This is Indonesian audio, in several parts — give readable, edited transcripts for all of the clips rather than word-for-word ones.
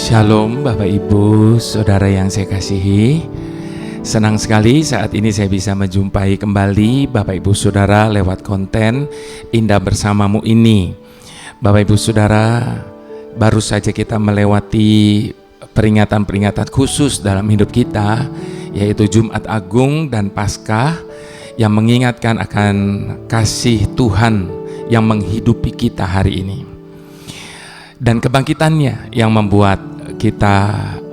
Shalom Bapak Ibu, Saudara yang saya kasihi. Senang sekali saat ini saya bisa menjumpai kembali Bapak Ibu Saudara lewat konten Indah Bersamamu ini. Bapak Ibu Saudara, baru saja kita melewati peringatan-peringatan khusus dalam hidup kita, yaitu Jumat Agung dan Paskah, yang mengingatkan akan kasih Tuhan yang menghidupi kita hari ini, dan kebangkitannya yang membuat kita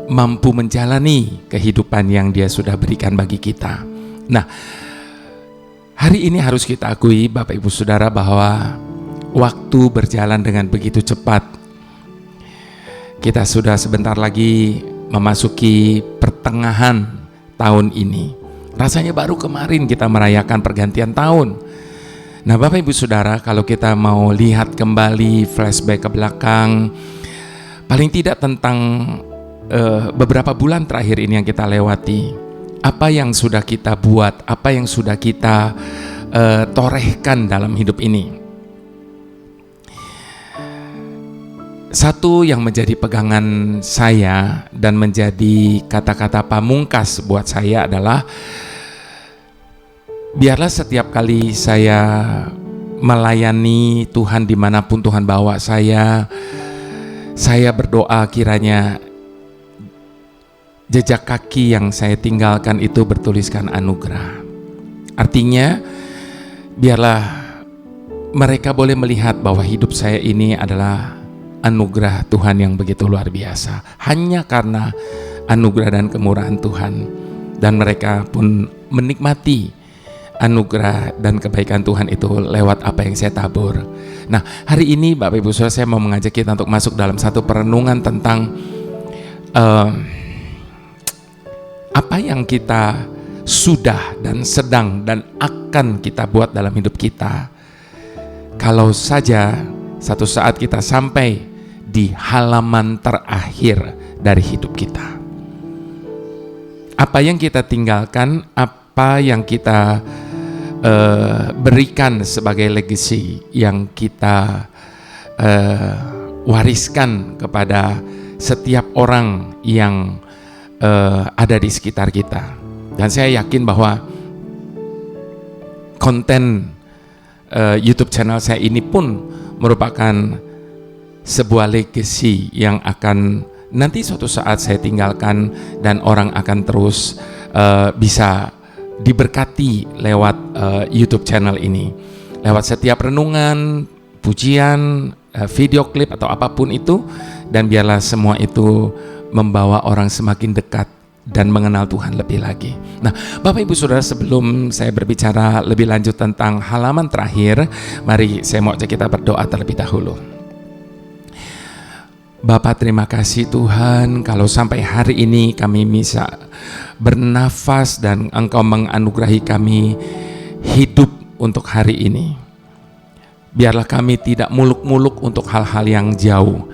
mampu menjalani kehidupan yang Dia sudah berikan bagi kita. Nah, hari ini harus kita akui Bapak Ibu Saudara bahwa waktu berjalan dengan begitu cepat. Kita sudah sebentar lagi memasuki pertengahan tahun ini. Rasanya baru kemarin kita merayakan pergantian tahun. Nah, Bapak Ibu Saudara, kalau kita mau lihat kembali flashback ke belakang, paling tidak tentang beberapa bulan terakhir ini yang kita lewati, apa yang sudah kita buat, apa yang sudah kita torehkan dalam hidup ini. Satu yang menjadi pegangan saya dan menjadi kata-kata pamungkas buat saya adalah, biarlah setiap kali saya melayani Tuhan dimanapun Tuhan bawa saya berdoa kiranya jejak kaki yang saya tinggalkan itu bertuliskan anugerah. Artinya, biarlah mereka boleh melihat bahwa hidup saya ini adalah anugerah Tuhan yang begitu luar biasa. Hanya karena anugerah dan kemurahan Tuhan. Dan mereka pun menikmati anugerah dan kebaikan Tuhan itu lewat apa yang saya tabur. Nah, hari ini Bapak Ibu Saudara, saya mau mengajak kita untuk masuk dalam satu perenungan tentang apa yang kita sudah dan sedang dan akan kita buat dalam hidup kita, kalau saja satu saat kita sampai di halaman terakhir dari hidup kita. Apa yang kita tinggalkan, apa yang kita berikan sebagai legacy yang kita wariskan kepada setiap orang yang ada di sekitar kita. Dan saya yakin bahwa konten YouTube channel saya ini pun merupakan sebuah legacy yang akan nanti suatu saat saya tinggalkan, dan orang akan terus bisa diberkati lewat YouTube channel ini, lewat setiap renungan, pujian, video klip atau apapun itu. Dan biarlah semua itu membawa orang semakin dekat dan mengenal Tuhan lebih lagi. Nah, Bapak Ibu Saudara, sebelum saya berbicara lebih lanjut tentang halaman terakhir, mari saya mau ajak kita berdoa terlebih dahulu. Bapa, terima kasih Tuhan, kalau sampai hari ini kami bisa bernafas dan Engkau menganugerahi kami hidup untuk hari ini. Biarlah kami tidak muluk-muluk untuk hal-hal yang jauh.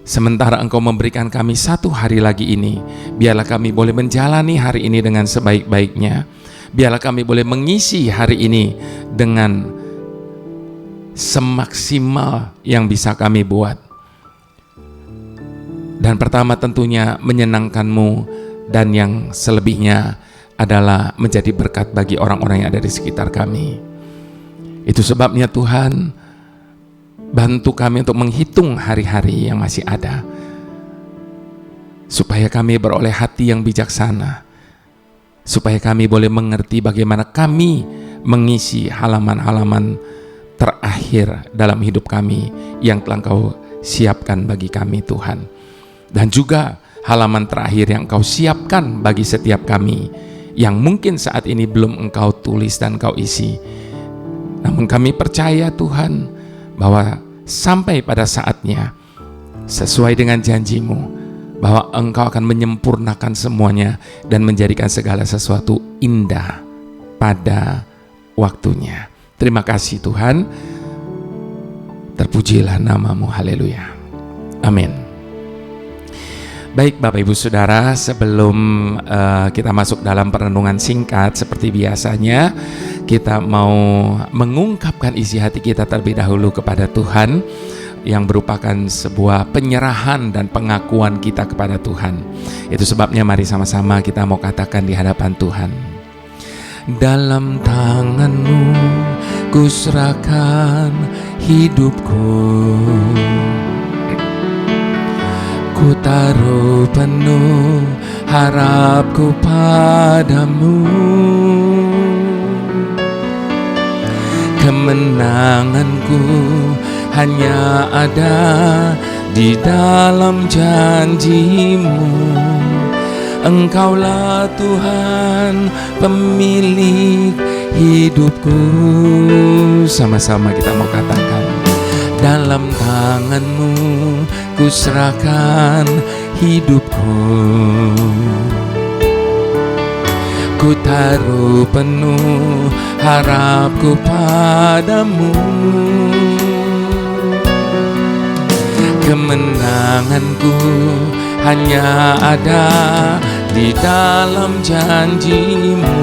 Sementara Engkau memberikan kami satu hari lagi ini, biarlah kami boleh menjalani hari ini dengan sebaik-baiknya. Biarlah kami boleh mengisi hari ini dengan semaksimal yang bisa kami buat. Dan pertama tentunya menyenangkan-Mu, dan yang selebihnya adalah menjadi berkat bagi orang-orang yang ada di sekitar kami. Itu sebabnya Tuhan, bantu kami untuk menghitung hari-hari yang masih ada, supaya kami beroleh hati yang bijaksana, supaya kami boleh mengerti bagaimana kami mengisi halaman-halaman terakhir dalam hidup kami yang telah Engkau siapkan bagi kami Tuhan. Dan juga halaman terakhir yang Engkau siapkan bagi setiap kami, yang mungkin saat ini belum Engkau tulis dan Engkau isi. Namun kami percaya Tuhan, bahwa sampai pada saatnya, sesuai dengan janji-Mu, bahwa Engkau akan menyempurnakan semuanya dan menjadikan segala sesuatu indah pada waktunya. Terima kasih Tuhan, terpujilah nama-Mu, haleluya, amin. Baik Bapak Ibu Saudara, sebelum kita masuk dalam perenungan singkat, seperti biasanya kita mau mengungkapkan isi hati kita terlebih dahulu kepada Tuhan. yang merupakan sebuah penyerahan dan pengakuan kita kepada Tuhan. Itu sebabnya mari sama-sama kita mau katakan di hadapan Tuhan. Dalam tangan-Mu ku serahkan hidupku, ku taruh penuh harapku padamu. Kemenanganku hanya ada di dalam janji-Mu. Engkaulah Tuhan pemilik hidupku. Sama-sama kita mau katakan. Dalam tangan-Mu ku serahkan hidupku, ku taruh penuh harapku padamu. Kemenanganku hanya ada di dalam janji-Mu.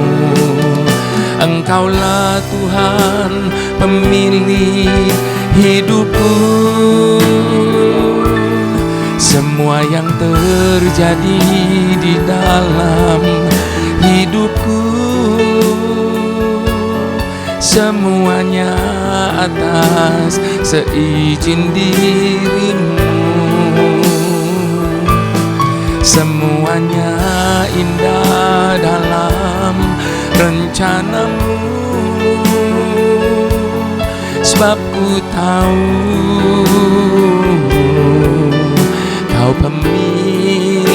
Engkaulah Tuhan pemilik hidupku. Semua yang terjadi di dalam hidupku, semuanya atas seizin diri-Mu. Semuanya indah dalam rencana-Mu, sebab ku tahu Kau pemilik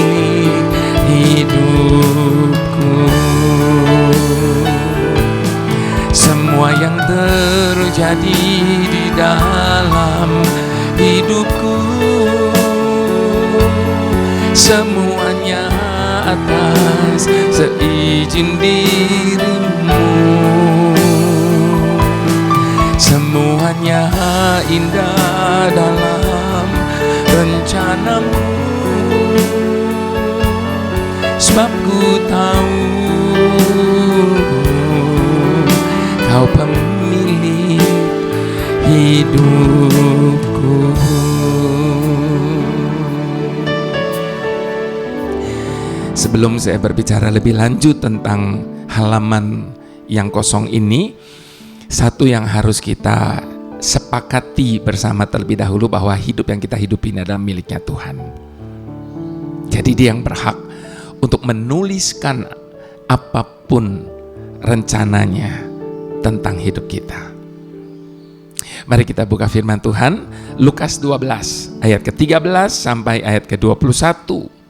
hidupku. Semua yang terjadi di dalam hidupku, semuanya atas seizin diri-Mu. Semuanya indah dalam rencana-Mu, sebab ku tahu Kau pemilik hidupku. Sebelum saya berbicara lebih lanjut tentang halaman yang kosong ini, satu yang harus kita sepakati bersama terlebih dahulu, bahwa hidup yang kita hidupi ini adalah miliknya Tuhan. Jadi Dia yang berhak untuk menuliskan apapun rencananya tentang hidup kita. Mari kita buka firman Tuhan, Lukas 12 ayat ke-13 sampai ayat ke-21.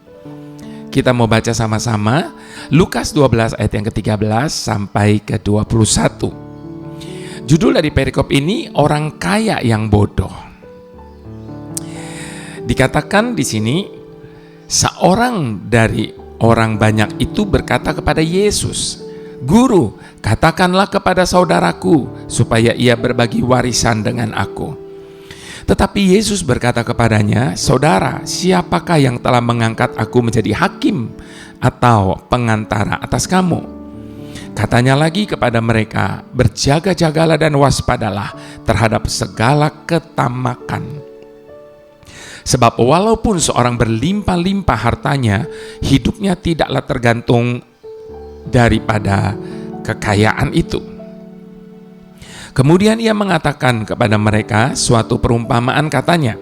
Kita mau baca sama-sama Lukas 12 ayat yang ke-13 sampai ke-21. Judul dari perikop ini, orang kaya yang bodoh. Dikatakan di sini, seorang dari orang banyak itu berkata kepada Yesus, "Guru, katakanlah kepada saudaraku supaya ia berbagi warisan dengan aku." Tetapi Yesus berkata kepadanya, "Saudara, siapakah yang telah mengangkat aku menjadi hakim atau pengantara atas kamu?" Katanya lagi kepada mereka, "Berjaga-jagalah dan waspadalah terhadap segala ketamakan. Sebab walaupun seorang berlimpah-limpah hartanya, hidupnya tidaklah tergantung daripada kekayaan itu." Kemudian Ia mengatakan kepada mereka suatu perumpamaan, katanya,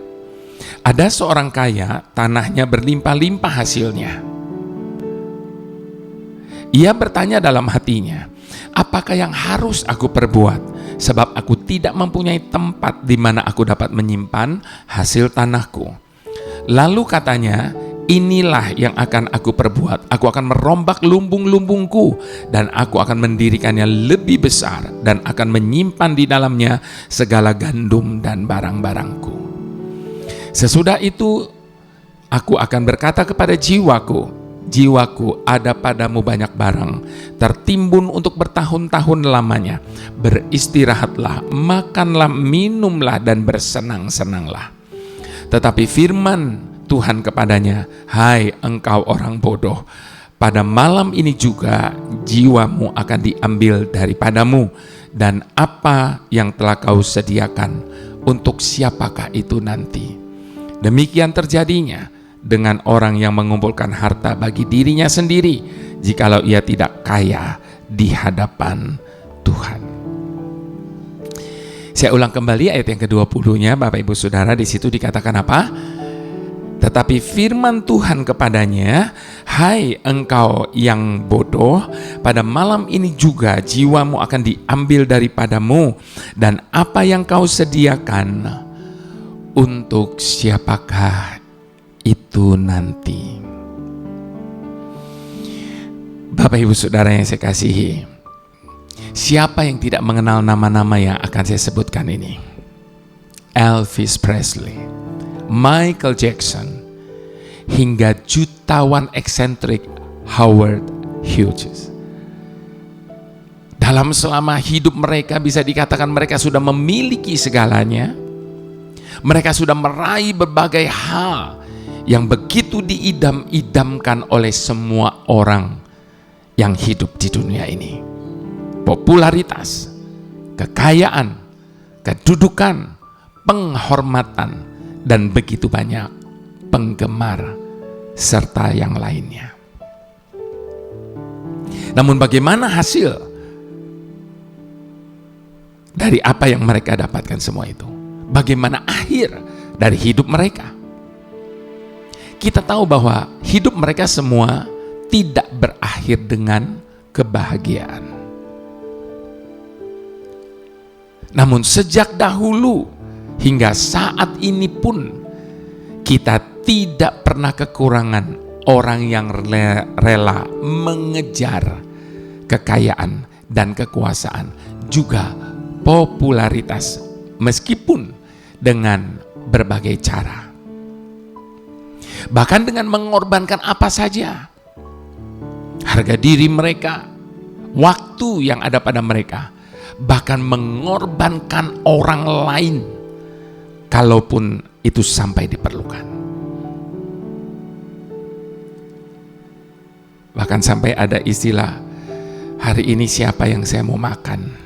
"Ada seorang kaya, tanahnya berlimpah-limpah hasilnya. Ia bertanya dalam hatinya, apakah yang harus aku perbuat? Sebab aku tidak mempunyai tempat di mana aku dapat menyimpan hasil tanahku." Lalu katanya, "Inilah yang akan aku perbuat. Aku akan merombak lumbung-lumbungku dan aku akan mendirikannya lebih besar dan akan menyimpan di dalamnya segala gandum dan barang-barangku. Sesudah itu aku akan berkata kepada jiwaku, jiwaku, ada padamu banyak barang, tertimbun untuk bertahun-tahun lamanya. Beristirahatlah, makanlah, minumlah dan bersenang-senanglah." Tetapi firman Tuhan kepadanya, "Hai engkau orang bodoh, pada malam ini juga jiwamu akan diambil daripadamu, dan apa yang telah kau sediakan untuk siapakah itu nanti. Demikian terjadinya dengan orang yang mengumpulkan harta bagi dirinya sendiri, jikalau ia tidak kaya di hadapan Tuhan. Saya ulang kembali ayat yang ke-20-nya, Bapak Ibu Saudara. Di situ dikatakan apa? Tetapi firman Tuhan kepadanya, hai engkau yang bodoh, pada malam ini juga jiwamu akan diambil daripadamu, dan apa yang kau sediakan untuk siapakah itu nanti. Bapak Ibu Saudara yang saya kasihi, siapa yang tidak mengenal nama-nama yang akan saya sebutkan ini? Elvis Presley, Michael Jackson, hingga jutawan eksentrik Howard Hughes. Dalam selama hidup mereka bisa dikatakan mereka sudah memiliki segalanya. Mereka sudah meraih berbagai hal yang begitu diidam-idamkan oleh semua orang yang hidup di dunia ini. Popularitas, kekayaan, kedudukan, penghormatan, dan begitu banyak penggemar serta yang lainnya. Namun bagaimana hasil dari apa yang mereka dapatkan semua itu? Bagaimana akhir dari hidup mereka? Kita tahu bahwa hidup mereka semua tidak berakhir dengan kebahagiaan. Namun sejak dahulu hingga saat ini pun kita tidak pernah kekurangan orang yang rela mengejar kekayaan dan kekuasaan, juga popularitas, meskipun dengan berbagai cara. Bahkan dengan mengorbankan apa saja, harga diri mereka, waktu yang ada pada mereka, bahkan mengorbankan orang lain kalaupun itu sampai diperlukan. Bahkan sampai ada istilah, hari ini siapa yang saya mau makan.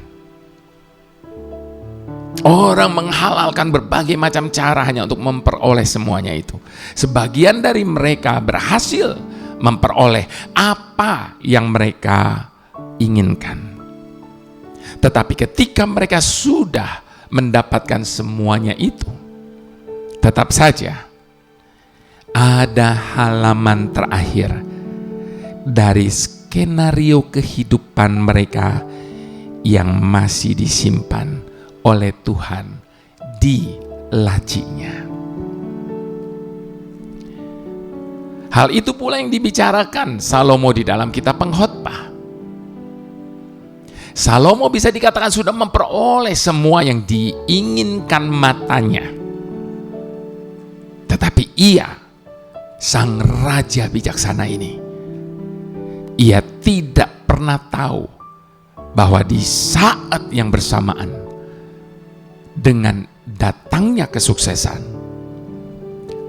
Orang menghalalkan berbagai macam cara hanya untuk memperoleh semuanya itu. Sebagian dari mereka berhasil memperoleh apa yang mereka inginkan. Tetapi ketika mereka sudah mendapatkan semuanya itu, tetap saja ada halaman terakhir dari skenario kehidupan mereka yang masih disimpan oleh Tuhan di lacinya. Hal itu pula yang dibicarakan Salomo di dalam kitab Pengkhotbah. Salomo bisa dikatakan sudah memperoleh semua yang diinginkan matanya. Tetapi ia, sang raja bijaksana ini, ia tidak pernah tahu bahwa di saat yang bersamaan dengan datangnya kesuksesan,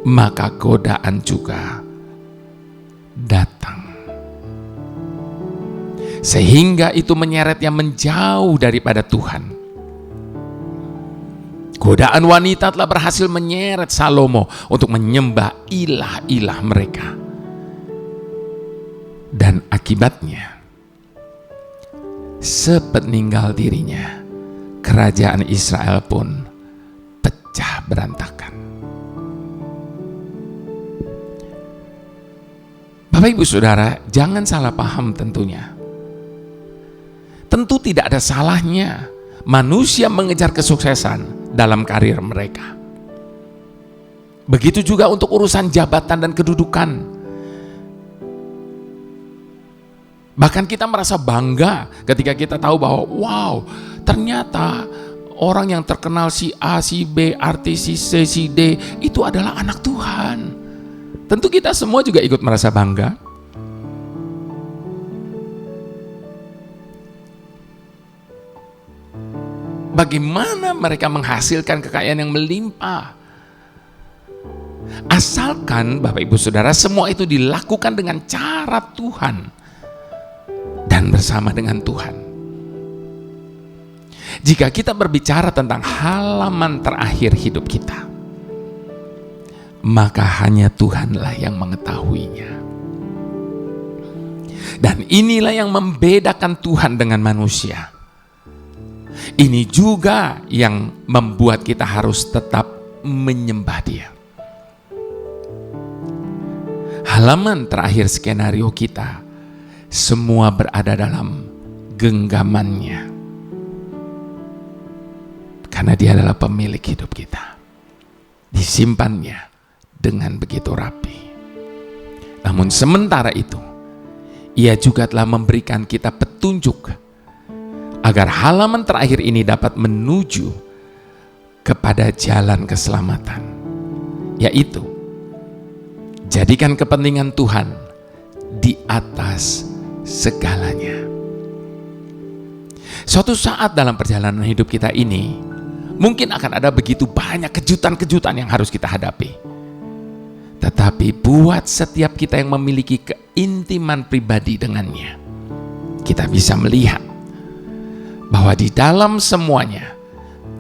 maka godaan juga datang. Sehingga itu menyeretnya menjauh daripada Tuhan. Godaan wanita telah berhasil menyeret Salomo untuk menyembah ilah-ilah mereka. Dan akibatnya, sepeninggal dirinya, kerajaan Israel pun pecah berantakan. Bapak Ibu Saudara, jangan salah paham tentunya. Tentu tidak ada salahnya manusia mengejar kesuksesan dalam karir mereka. Begitu juga untuk urusan jabatan dan kedudukan. Bahkan kita merasa bangga ketika kita tahu bahwa wow, ternyata orang yang terkenal si A, si B, artis si C, si D itu adalah anak Tuhan. Tentu kita semua juga ikut merasa bangga. Bagaimana mereka menghasilkan kekayaan yang melimpah? Asalkan Bapak Ibu Saudara semua itu dilakukan dengan cara Tuhan dan bersama dengan Tuhan. Jika kita berbicara tentang halaman terakhir hidup kita, maka hanya Tuhanlah yang mengetahuinya. Dan inilah yang membedakan Tuhan dengan manusia. Ini juga yang membuat kita harus tetap menyembah Dia. Halaman terakhir skenario kita, semua berada dalam genggamannya. Karena Dia adalah pemilik hidup kita. Disimpannya dengan begitu rapi. Namun sementara itu, Ia juga telah memberikan kita petunjuk agar halaman terakhir ini dapat menuju kepada jalan keselamatan, yaitu jadikan kepentingan Tuhan di atas segalanya. Suatu saat dalam perjalanan hidup kita ini, mungkin akan ada begitu banyak kejutan-kejutan yang harus kita hadapi. Tetapi buat setiap kita yang memiliki keintiman pribadi dengannya, kita bisa melihat bahwa di dalam semuanya,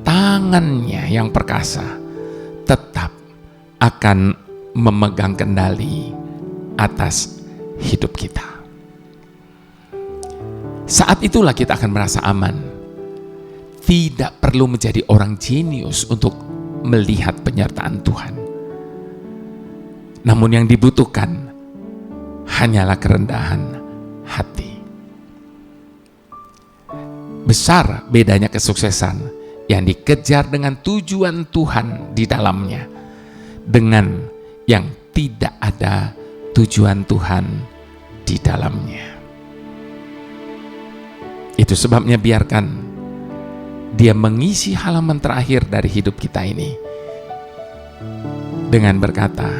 tangannya yang perkasa tetap akan memegang kendali atas hidup kita. Saat itulah kita akan merasa aman. Tidak perlu menjadi orang jenius untuk melihat penyertaan Tuhan. Namun yang dibutuhkan hanyalah kerendahan hati. Besar bedanya kesuksesan yang dikejar dengan tujuan Tuhan di dalamnya dengan yang tidak ada tujuan Tuhan di dalamnya. Itu sebabnya biarkan Dia mengisi halaman terakhir dari hidup kita ini dengan berkata,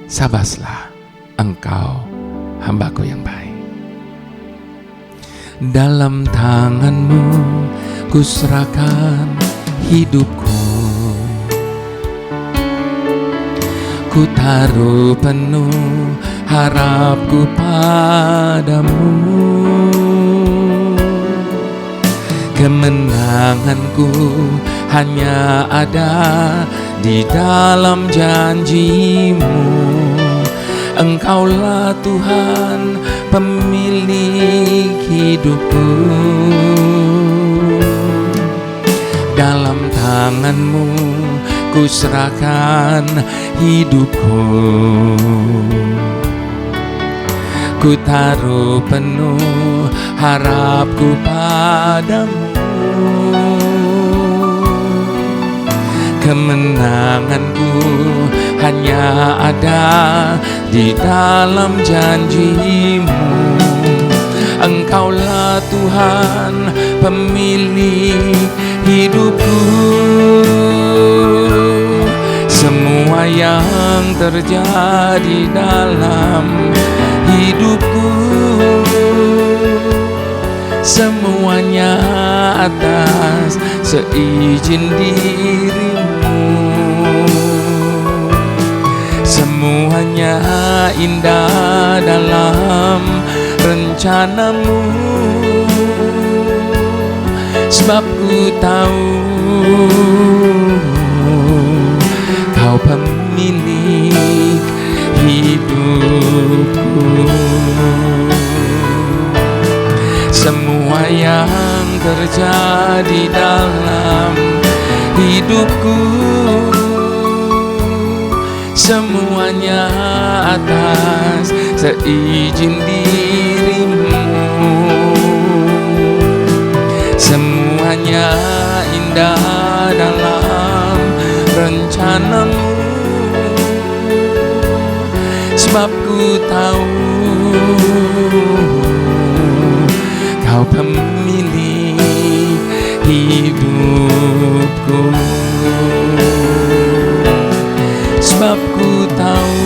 "Sabaslah engkau hambaku yang baik. Dalam tanganmu ku serahkan hidupku, ku taruh penuh harapku padamu. Kemenanganku hanya ada di dalam janji-Mu. Engkaulah Tuhan pemilik hidupku. Dalam tangan-Mu ku serahkan hidupku. Ku taruh penuh harapku padamu. Kemenanganku hanya ada di dalam janji-Mu. Engkaulah Tuhan pemilik hidupku. Semua yang terjadi dalam hidupku, semuanya atas seizin diri-Mu. Semuanya indah dalam rencana-Mu, sebab ku tahu Kau pemilik hidupku. Semua yang terjadi dalam hidupku, semuanya atas seizin diri-Mu. Semuanya indah dalam rencana-Mu, sebab ku tahu Kau pemilik hidupku. Sebab ku tahu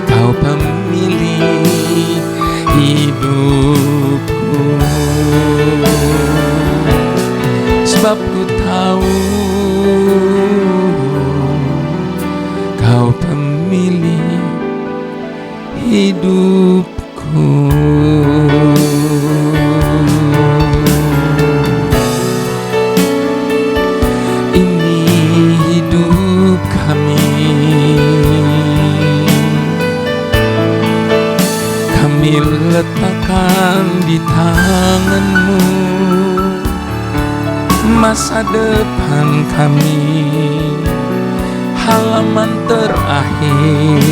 Kau pemilik hidupku. Sebab ku tahu Kau pemilik hidupku. Kuletakkan di tangan-Mu masa depan kami, halaman terakhir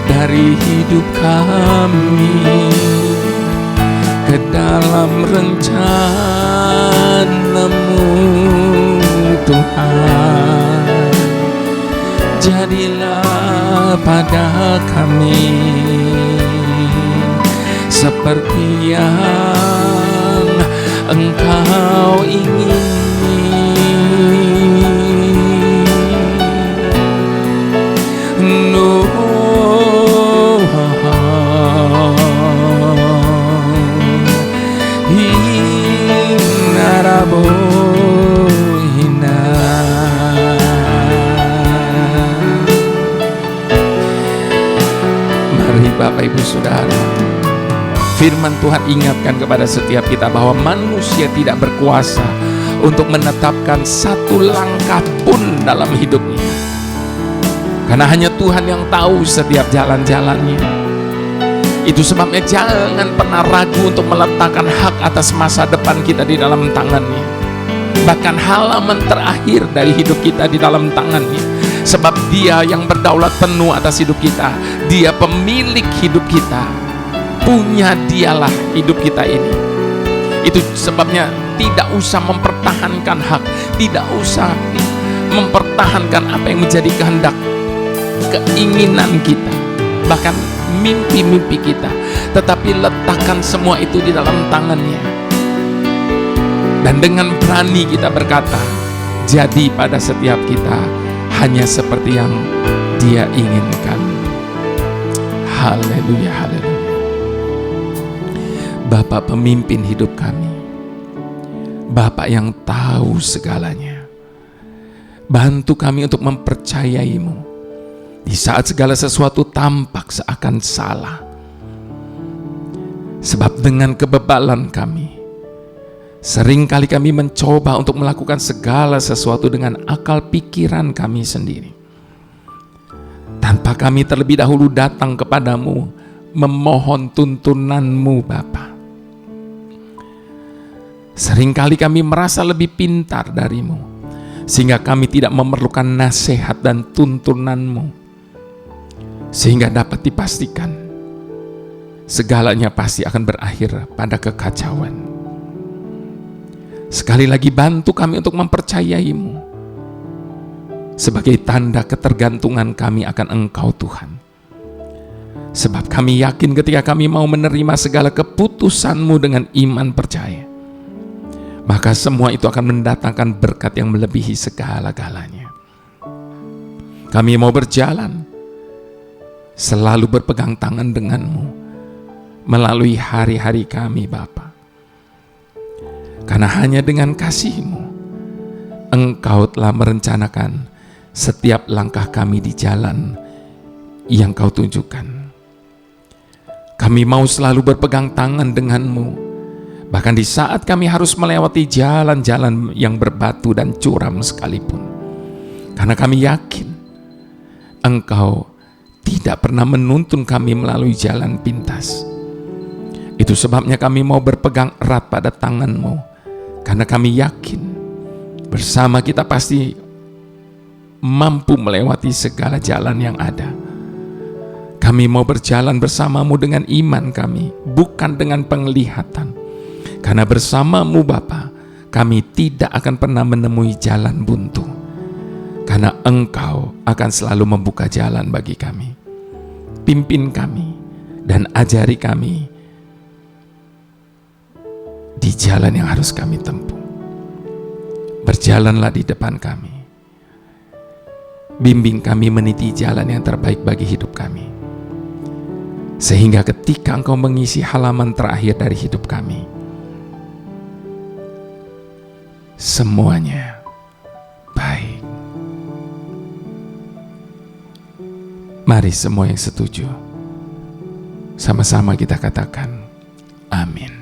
dari hidup kami, ke dalam rencana-Mu Tuhan. Jadilah pada kami seperti yang Engkau ingini. Mari Bapak Ibu Saudara, firman Tuhan ingatkan kepada setiap kita bahwa manusia tidak berkuasa untuk menetapkan satu langkah pun dalam hidupnya, karena hanya Tuhan yang tahu setiap jalan-jalannya. Itu sebabnya jangan pernah ragu untuk meletakkan hak atas masa depan kita di dalam tangan-Nya, bahkan halaman terakhir dari hidup kita di dalam tangan-Nya. Sebab Dia yang berdaulat penuh atas hidup kita, Dia pemilik hidup kita, punya Dialah hidup kita ini. Itu sebabnya tidak usah mempertahankan hak, tidak usah mempertahankan apa yang menjadi kehendak, keinginan kita, bahkan mimpi-mimpi kita, tetapi letakkan semua itu di dalam tangan-Nya. Dan dengan berani kita berkata, jadi pada setiap kita hanya seperti yang Dia inginkan. Haleluya, haleluya. Bapa pemimpin hidup kami, Bapa yang tahu segalanya, bantu kami untuk mempercayai-Mu di saat segala sesuatu tampak seakan salah. Sebab dengan kebebalan kami, seringkali kami mencoba untuk melakukan segala sesuatu dengan akal pikiran kami sendiri, tanpa kami terlebih dahulu datang kepadamu memohon tuntunan-Mu Bapa. Seringkali kami merasa lebih pintar dari-Mu, sehingga kami tidak memerlukan nasihat dan tuntunan-Mu, sehingga dapat dipastikan segalanya pasti akan berakhir pada kekacauan. Sekali lagi bantu kami untuk mempercayai-Mu sebagai tanda ketergantungan kami akan Engkau Tuhan. Sebab kami yakin ketika kami mau menerima segala keputusan-Mu dengan iman percaya, maka semua itu akan mendatangkan berkat yang melebihi segala-galanya. Kami mau berjalan selalu berpegang tangan dengan-Mu melalui hari-hari kami Bapa. Karena hanya dengan kasih-Mu, Engkau telah merencanakan setiap langkah kami di jalan yang Kau tunjukkan. Kami mau selalu berpegang tangan dengan-Mu, bahkan di saat kami harus melewati jalan-jalan yang berbatu dan curam sekalipun. Karena kami yakin Engkau tidak pernah menuntun kami melalui jalan pintas. Itu sebabnya kami mau berpegang erat pada tangan-Mu, karena kami yakin bersama kita pasti mampu melewati segala jalan yang ada. Kami mau berjalan bersama-Mu dengan iman kami, bukan dengan penglihatan. Karena bersama-Mu Bapa, kami tidak akan pernah menemui jalan buntu. Karena Engkau akan selalu membuka jalan bagi kami. Pimpin kami dan ajari kami di jalan yang harus kami tempuh. Berjalanlah di depan kami. Bimbing kami meniti jalan yang terbaik bagi hidup kami. Sehingga ketika Engkau mengisi halaman terakhir dari hidup kami, semuanya baik. Mari semua yang setuju, sama-sama kita katakan, amin.